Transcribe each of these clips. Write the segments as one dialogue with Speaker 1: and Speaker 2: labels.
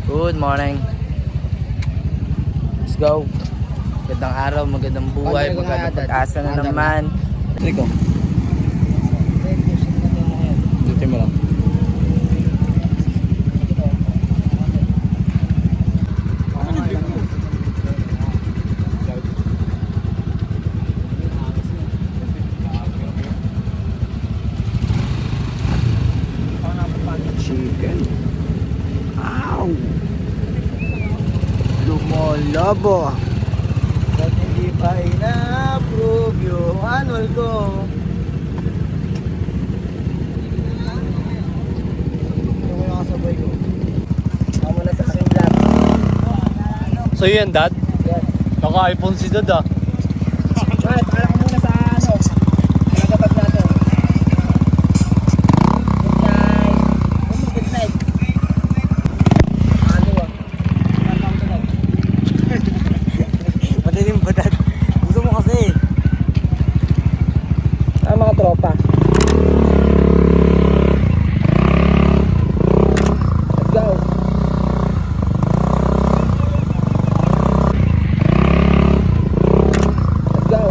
Speaker 1: Good morning. Let's go. Magandang araw, magandang buhay, magandang pag-asa na naman.
Speaker 2: Rico. Dito mo lang.
Speaker 1: Chicken. Ow! Lumolobo.
Speaker 2: Ba't hindi pa ina-approve yung annual ko? Ito ko yung kasabay ko.
Speaker 1: Tama na sa aking vlog.
Speaker 2: So yan, Dad?
Speaker 1: Yan.
Speaker 2: Naka-iPhone si Dad, ah.
Speaker 1: Right, para ko muna sa nagkapag natin. Good night. Ano ah?
Speaker 2: Madilim ba, Dad? Gusto mo kasi.
Speaker 1: Mga tropa. Let's go. Let's go.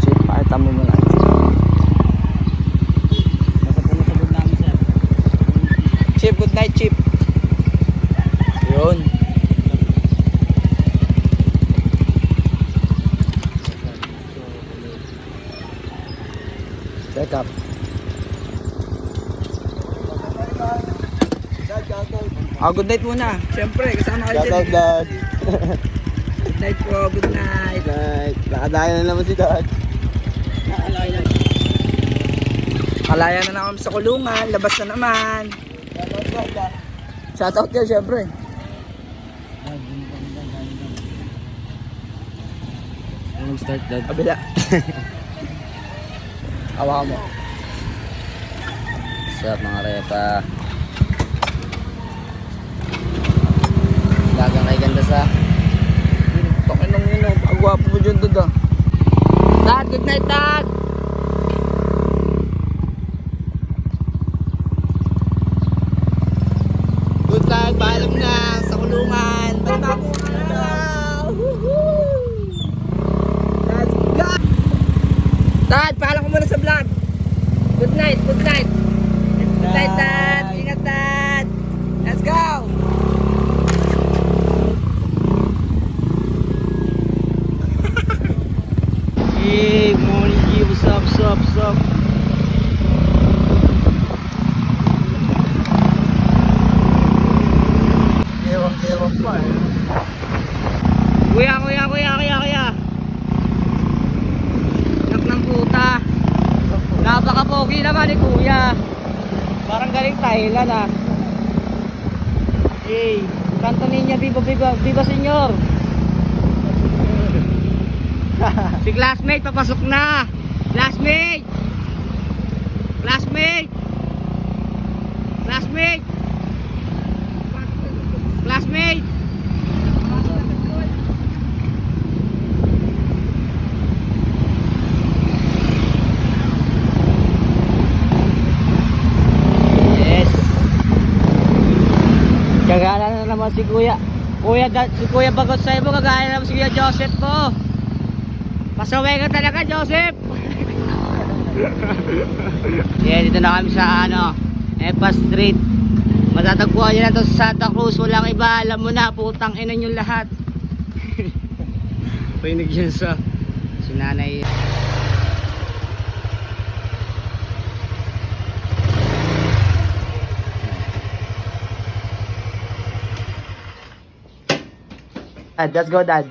Speaker 1: Chip, pakita mo muna.
Speaker 2: Nasabog namin, sir.
Speaker 1: Chip, good night, Chip. Yun. Check up.
Speaker 2: Dad, shoutout.
Speaker 1: Good night muna. Siyempre, kasama kayo
Speaker 2: Shoutout,
Speaker 1: dyan.
Speaker 2: Dad.
Speaker 1: Good night po, good night.
Speaker 2: Night. Nakadaya na naman si Dad.
Speaker 1: Kalaya na naman sa kulungan, labas na naman. Shoutout yan, siyempre.
Speaker 2: Anong start, Dad?
Speaker 1: Kabila. Hawakan mo.
Speaker 2: What's up, mga reta?
Speaker 1: Dagang kay ganda sa... Takin nung yun, ang gwapo mo dyan, Dad. Dad, good night, Dad! Good night, paalam na sa kulungan. Bagong araw! Woohoo! Let's go! Dad, paalam ko muna sa vlog. Good night, good night. Good night, Dad. Ingat, Dad. Let's go!
Speaker 2: Hey, morning, G. What's up, what's up, what's up? Ewan pa eh.
Speaker 1: Kuya. Anak ng puta. Napaka-pogi naman ni Kuya. Parang galing Thailand ah. Hey, kanto niya, viva senyor. Si classmate papasok na. Classmate. Yes. Kagala na naman si Kuya. Si Kuya Bagot sa mo, kagaya naman si Kuya Joseph mo. Pasaway ka talaga, Joseph. Yeah, dito na kami sa Epa Street. Matatagpuan nyo na to sa Santa Cruz. Walang iba, alam mo na, putang ina nyo lahat. Painig yan sa sinanay. Dad, let's go, Dad.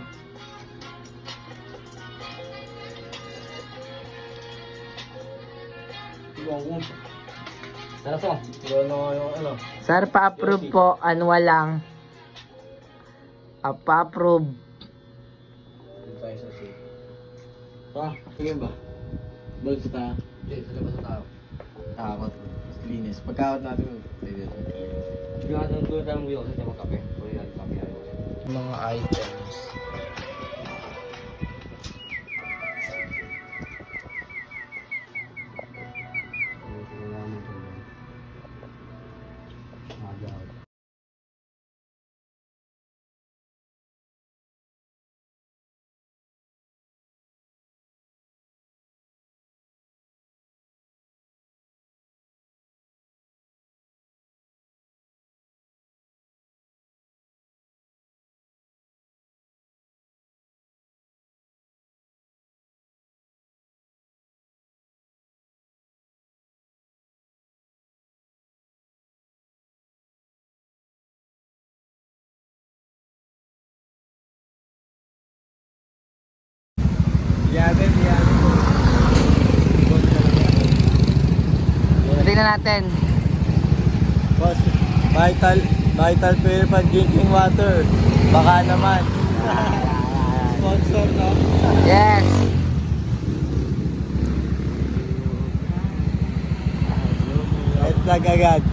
Speaker 2: Tara po. Wala na yung ano.
Speaker 1: Sir, pa-approve po. Annual lang. Pa-approve.
Speaker 2: Dito tayo sa seat. Pa, tingin ba? Balik sa tayo. Hindi, sa labas sa tao. Takot. Linis. Pagkakot natin, pwede.
Speaker 3: Bigyan natin doon tayo mo sa tema kape. Pwede natin kape.
Speaker 1: Mga items.
Speaker 2: Yatin.
Speaker 1: Tingnan natin.
Speaker 2: Boss, vital purified drinking water. Baka naman. Sponsor, no?
Speaker 1: Yes.
Speaker 2: Red flag agad.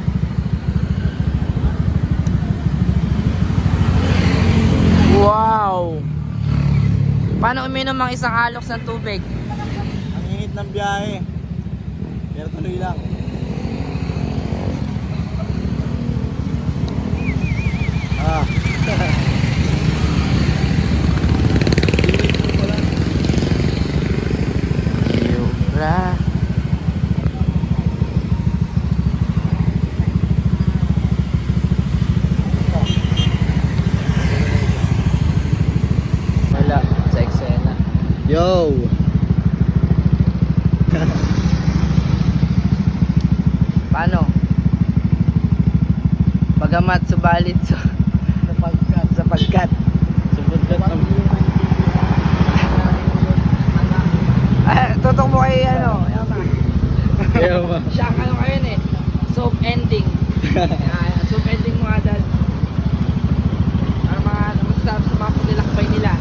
Speaker 1: Wow. Paano uminom ang isang alox ng tubig?
Speaker 2: Ang init ng biyahe. Pero tuloy lang. Ah.
Speaker 1: Ra. Wala sa eksena.
Speaker 2: Yo!
Speaker 1: Paano? Bagamat subalit sapagkat
Speaker 2: Sapagkat ang
Speaker 1: tutok mo kay ano
Speaker 2: Kaya ba?
Speaker 1: siya ano kayo eh soap ending. Soap ending mo agad para mga masarap sa mga paglalakbay nila.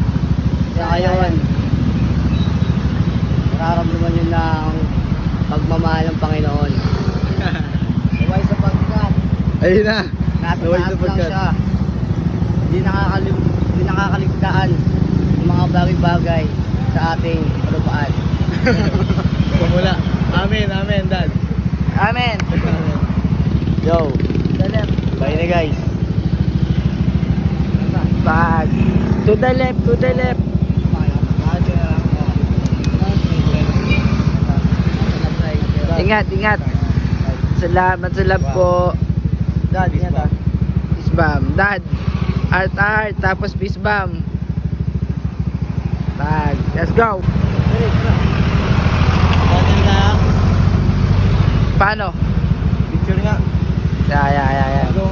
Speaker 3: Sa ayawan. Nararamdaman yun na ang pagmamahal ng Panginoon. Sabay sapagkat
Speaker 2: Ayun na!
Speaker 3: nasa
Speaker 2: Sabay
Speaker 3: taas lang
Speaker 2: sapagkat.
Speaker 3: siya. Hindi nakakaligtaan ng mga bagay-bagay sa ating kalupaan.
Speaker 2: Pumula. Amen, Dad.
Speaker 1: Amen.
Speaker 2: Yo! Bye na guys.
Speaker 1: Bag to the left. Ingat. Salamat sa love po.
Speaker 3: Dad, ingat ah.
Speaker 1: Peace bomb. Dad. Art. Tapos peace bomb. Bag. Let's go.
Speaker 2: Bottle na.
Speaker 1: Paano?
Speaker 2: Picture nga.
Speaker 1: Yeah.
Speaker 2: Go.